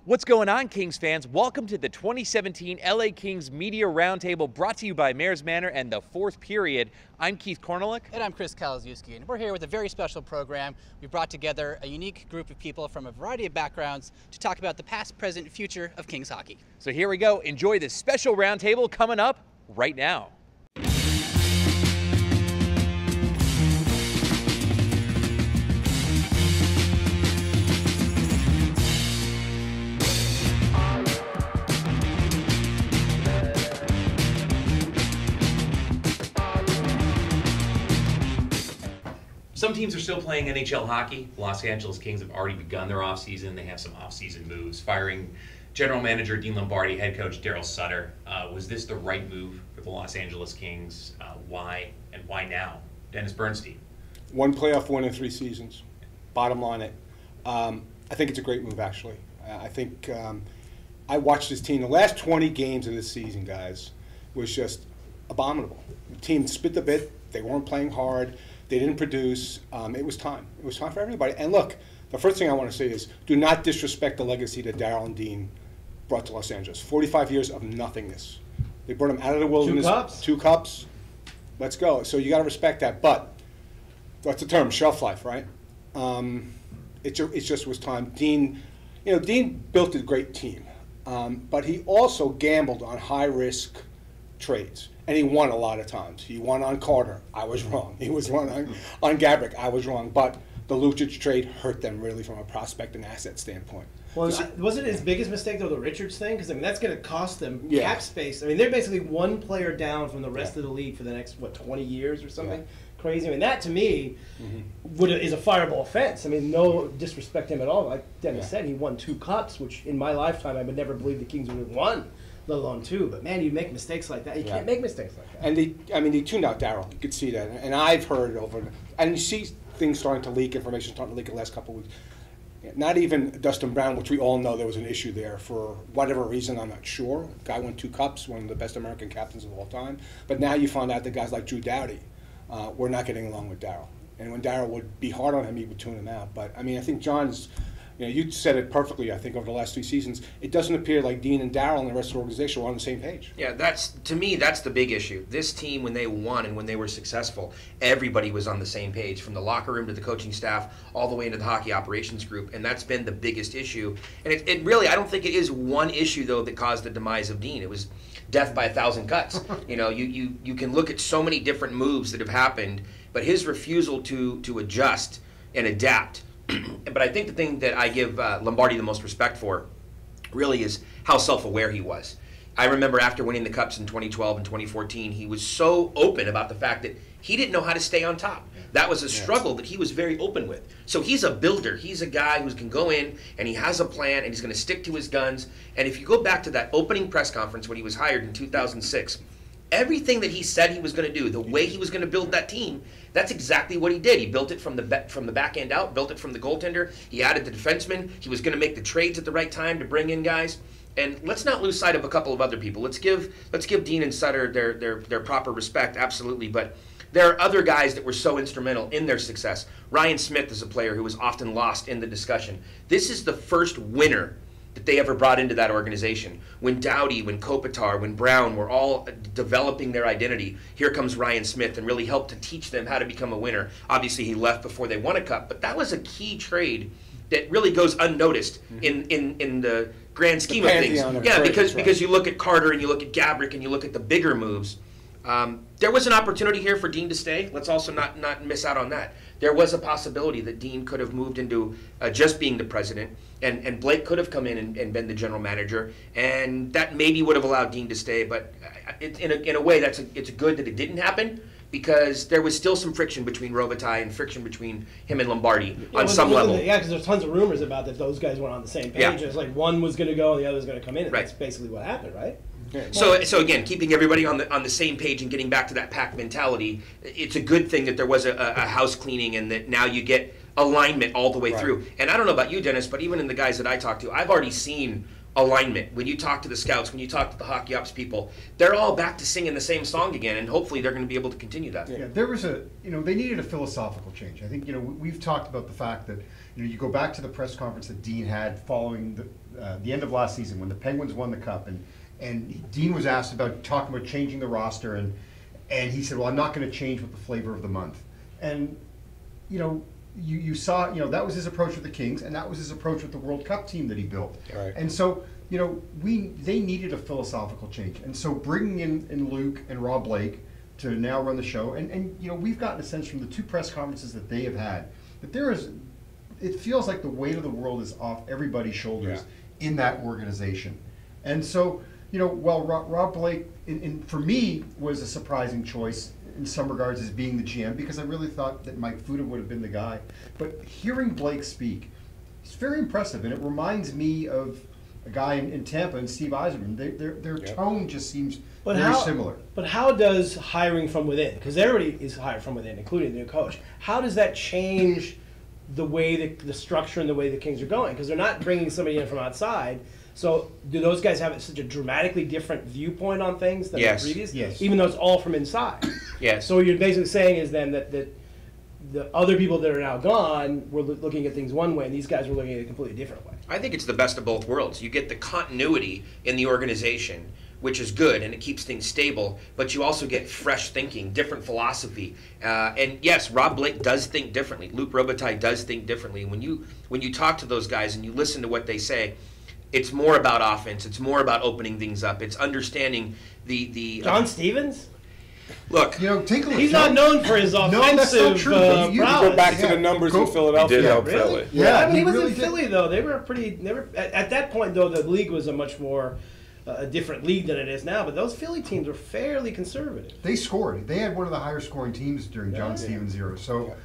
What's going on, Kings fans? Welcome to the 2017 LA Kings Media Roundtable, brought to you by Mayor's Manor and the Fourth Period. I'm Keith Korneluk. And I'm Chris Kalazewski, and we're here with a very special program. We've brought together a unique group of people from a variety of backgrounds to talk about the past, present, and future of Kings hockey. So here we go. Enjoy this special roundtable coming up right now. Some teams are still playing NHL hockey. Los Angeles Kings have already begun their offseason. They have some offseason moves. Firing General Manager Dean Lombardi, head coach Daryl Sutter. Was this the right move for the Los Angeles Kings? Why, and why now? Dennis Bernstein. One playoff win in 3 seasons. Bottom line it. I think it's a great move, actually. I think I watched this team. The last 20 games of this season, guys, was just abominable. The team spit the bit. They weren't playing hard. They didn't produce. It was time. It was time for everybody. And look, the first thing I want to say is do not disrespect the legacy that Daryl and Dean brought to Los Angeles. 45 years of nothingness. They brought them out of the wilderness. 2 cups. 2 cups. Let's go. So you got to respect that. But what's the term? Shelf life, right? It just was time. Dean built a great team, but he also gambled on high risk trades. And he won a lot of times. He won on Carter. I was wrong. He was wrong on Gabrick. I was wrong. But the Lucic trade hurt them really from a prospect and asset standpoint. Well, wasn't his biggest mistake, though, the Richards thing? Because, I mean, that's going to cost them cap space. I mean, they're basically one player down from the rest of the league for the next, 20 years or something? Crazy. I mean, that, to me, is a fireable offense. I mean, no disrespect to him at all. Like Dennis said, he won 2 cups, which in my lifetime I would never believe the Kings would have won. Let alone 2, but man, you make mistakes like that. You can't make mistakes like that. And they tuned out Daryl. You could see that, and I've heard over, and you see things starting to leak, information starting to leak the last couple of weeks. Not even Dustin Brown, which we all know there was an issue there for whatever reason. I'm not sure. Guy won 2 cups, one of the best American captains of all time. But now you find out that guys like Drew Doughty were not getting along with Daryl, and when Daryl would be hard on him, he would tune him out. But I mean, I think John's. You said it perfectly, I think, over the last 3 seasons. It doesn't appear like Dean and Daryl and the rest of the organization were on the same page. Yeah, to me, that's the big issue. This team, when they won and when they were successful, everybody was on the same page, from the locker room to the coaching staff, all the way into the hockey operations group, and that's been the biggest issue. And it really, I don't think it is one issue, though, that caused the demise of Dean. It was death by 1,000 cuts. You can look at so many different moves that have happened, but his refusal to adjust and adapt. But I think the thing that I give Lombardi the most respect for really is how self-aware he was. I remember after winning the Cups in 2012 and 2014, he was so open about the fact that he didn't know how to stay on top. That was a struggle that he was very open with. So he's a builder. He's a guy who can go in and he has a plan and he's going to stick to his guns. And if you go back to that opening press conference when he was hired in 2006, everything that he said he was going to do, the way he was going to build that team, that's exactly what he did. He built it from the back end out, built it from the goaltender. He added the defenseman. He was going to make the trades at the right time to bring in guys. And let's not lose sight of a couple of other people. Let's give Dean and Sutter their proper respect, absolutely. But there are other guys that were so instrumental in their success. Ryan Smith is a player who was often lost in the discussion. This is the first winner that they ever brought into that organization. When Doughty, when Kopitar, when Brown were all developing their identity, here comes Ryan Smith and really helped to teach them how to become a winner. Obviously, he left before they won a cup, but that was a key trade that really goes unnoticed in the grand scheme of things. Yeah, because you look at Carter and you look at Gabrick and you look at the bigger moves. There was an opportunity here for Dean to stay. Let's also not miss out on that. There was a possibility that Dean could have moved into just being the president, and Blake could have come in and been the general manager, and that maybe would have allowed Dean to stay. But in a way, it's good that it didn't happen, because there was still some friction between Robitaille and friction between him and Lombardi on some level. Because there's tons of rumors about that those guys weren't on the same page. It's like one was going to go and the other was going to come in, and that's basically what happened, right? So again, keeping everybody on the same page and getting back to that pack mentality, it's a good thing that there was a house cleaning and that now you get alignment all the way through. And I don't know about you, Dennis, but even in the guys that I talk to, I've already seen alignment. When you talk to the scouts, when you talk to the hockey ops people, they're all back to singing the same song again, and hopefully they're going to be able to continue that. Yeah, there was they needed a philosophical change. I think, we've talked about the fact that, you go back to the press conference that Dean had following the end of last season when the Penguins won the Cup, and Dean was asked about talking about changing the roster, and he said, well, I'm not going to change with the flavor of the month. And you saw, that was his approach with the Kings, and that was his approach with the World Cup team that he built. Right. And so, they needed a philosophical change. And so bringing in Luke and Rob Blake to now run the show, and we've gotten a sense from the 2 press conferences that they have had, that it feels like the weight of the world is off everybody's shoulders in that organization. And so, while Rob Blake, for me, was a surprising choice in some regards as being the GM, because I really thought that Mike Fuda would have been the guy. But hearing Blake speak, it's very impressive, and it reminds me of a guy in Tampa and Steve Yzerman. Their tone just seems very similar. But how does hiring from within, because everybody is hired from within, including the new coach, how does that change the way the structure and the way the Kings are going? Because they're not bringing somebody in from outside. So do those guys have such a dramatically different viewpoint on things than the previous? Yes. Even though it's all from inside. Yes. So what you're basically saying is then that the other people that are now gone were looking at things one way, and these guys were looking at it a completely different way. I think it's the best of both worlds. You get the continuity in the organization, which is good, and it keeps things stable, but you also get fresh thinking, different philosophy. And yes, Rob Blake does think differently. Luc Robitaille does think differently. When you talk to those guys and you listen to what they say, it's more about offense. It's more about opening things up. It's understanding the John Stevens? Look, take a look. He's not known for his offensive that's not true. You prowess. Go back to the numbers in Philadelphia. He did help Really? Philly. Yeah, I mean, he was really in Philly, though. They were at that point, though, the league was a much more a different league than it is now. But those Philly teams were fairly conservative. They scored. They had one of the higher scoring teams during John Stevens' era. So,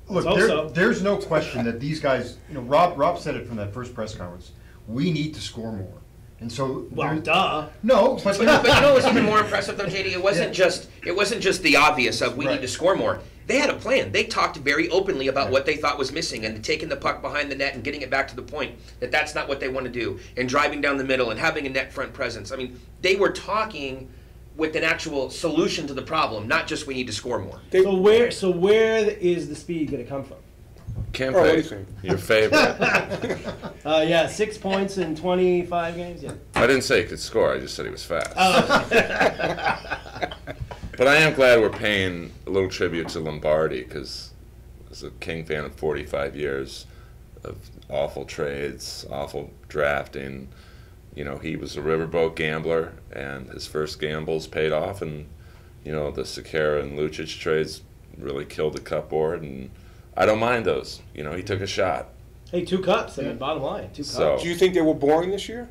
look, Also- there's no question that these guys, Rob said it from that first press conference, we need to score more. And so, Well, duh. No, but but you know what's even more impressive though, JD? It wasn't just the obvious of we need to score more. They had a plan. They talked very openly about what they thought was missing and taking the puck behind the net and getting it back to the point that that's not what they want to do, and driving down the middle and having a net front presence. I mean, they were talking with an actual solution to the problem, not just we need to score more. So where is the speed going to come from? Can't What do pay. you think? Your favorite. 6 points in 25 games. Yeah. I didn't say he could score. I just said he was fast. But I am glad we're paying a little tribute to Lombardi, because as a King fan of 45 years of awful trades, awful drafting, he was a riverboat gambler, and his first gambles paid off, and the Sekera and Lucic trades really killed the cupboard, and I don't mind those. He took a shot. Hey, 2 cups. I mean, bottom line, 2 cups. So- Do you think they were boring this year?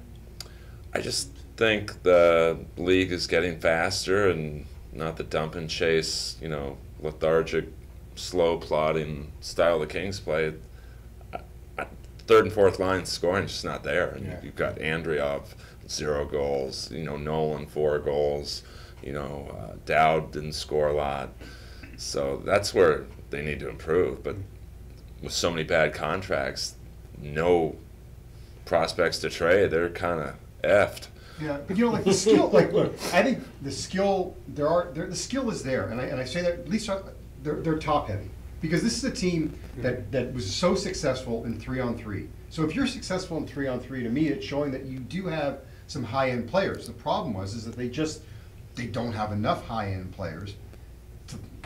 I just think the league is getting faster, and not the dump and chase, lethargic, slow plodding style the Kings play. Third and fourth line scoring is just not there. And you've got Andreov, 0 goals, Nolan, 4 goals, Dowd didn't score a lot. So that's where they need to improve. But with so many bad contracts, no prospects to trade, they're kind of effed. Yeah, but like the skill, look, I think the skill the skill is there, and I say that at least they're top heavy, because this is a team that was so successful in 3-on-3. So if you're successful in 3-on-3, to me, it's showing that you do have some high end players. The problem is that they don't have enough high end players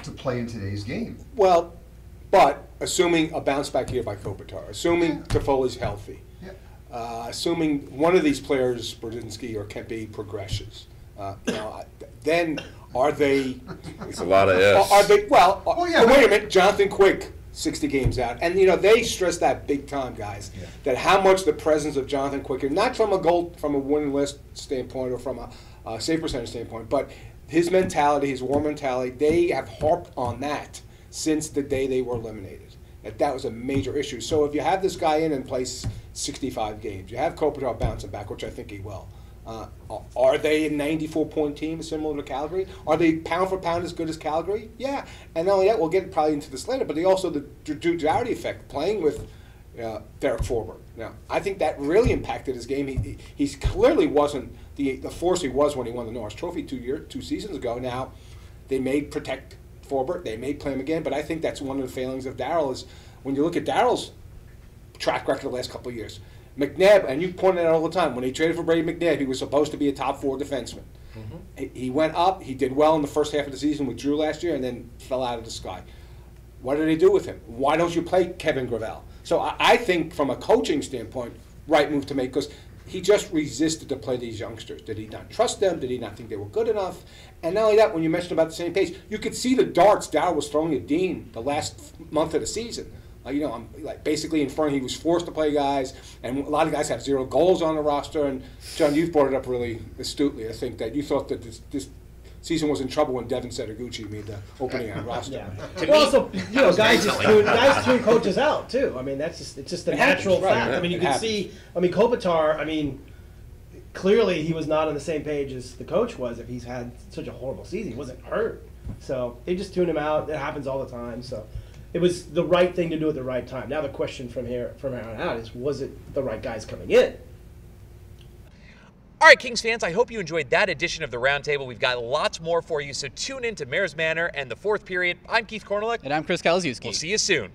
to play in today's game. Well, but assuming a bounce back here by Kopitar, assuming Toffoli's healthy, assuming one of these players, Brzezinski or Kempe, progresses, then are they? It's a lot of ifs. Are they? Well, yeah, wait a minute. Jonathan Quick, 60 games out, and they stress that big time, guys. Yeah. That how much the presence of Jonathan Quick, not from a win list standpoint or from a save percentage standpoint, but his mentality, his war mentality, they have harped on that since the day they were eliminated. That was a major issue. So if you have this guy in and plays 65 games, you have Kopitar bouncing back, which I think he will. Are they a 94-point team similar to Calgary? Are they pound for pound as good as Calgary? Yeah. And not only that, we'll get probably into this later, but they also the Drew Doughty effect, playing with Derek Forbort. Now, I think that really impacted his game. He clearly wasn't the force he was when he won the Norris Trophy 2 seasons ago. Now, they may protect Forbort, they may play him again, but I think that's one of the failings of Darryl is when you look at Darryl's track record the last couple of years. McNabb, and you pointed out all the time, when he traded for Brady McNabb, he was supposed to be a top 4 defenseman. He went up, he did well in the first half of the season with Drew last year, and then fell out of the sky. What did they do with him? Why don't you play Kevin Gravel? So I think from a coaching standpoint, right move to make, because he just resisted to play these youngsters. Did he not trust them? Did he not think they were good enough? And not only that, when you mentioned about the same pace, you could see the darts Darryl was throwing at Dean the last month of the season. I'm basically inferring he was forced to play guys, and a lot of guys have 0 goals on the roster. And John, you've brought it up really astutely. I think that you thought that this season was in trouble when Devin Setaguchi made the opening on roster. Yeah. Well, also, guys tune coaches out too. I mean, it's just a natural fact. Right. I mean, you can see. I mean, Kopitar. I mean, clearly he was not on the same page as the coach was. If he's had such a horrible season, he wasn't hurt, so they just tune him out. It happens all the time. So it was the right thing to do at the right time. Now the question from here on out is, was it the right guys coming in? All right, Kings fans, I hope you enjoyed that edition of the Roundtable. We've got lots more for you, so tune in to Mayor's Manor and the 4th Period. I'm Keith Korneluk. And I'm Chris Kalaszewski. We'll see you soon.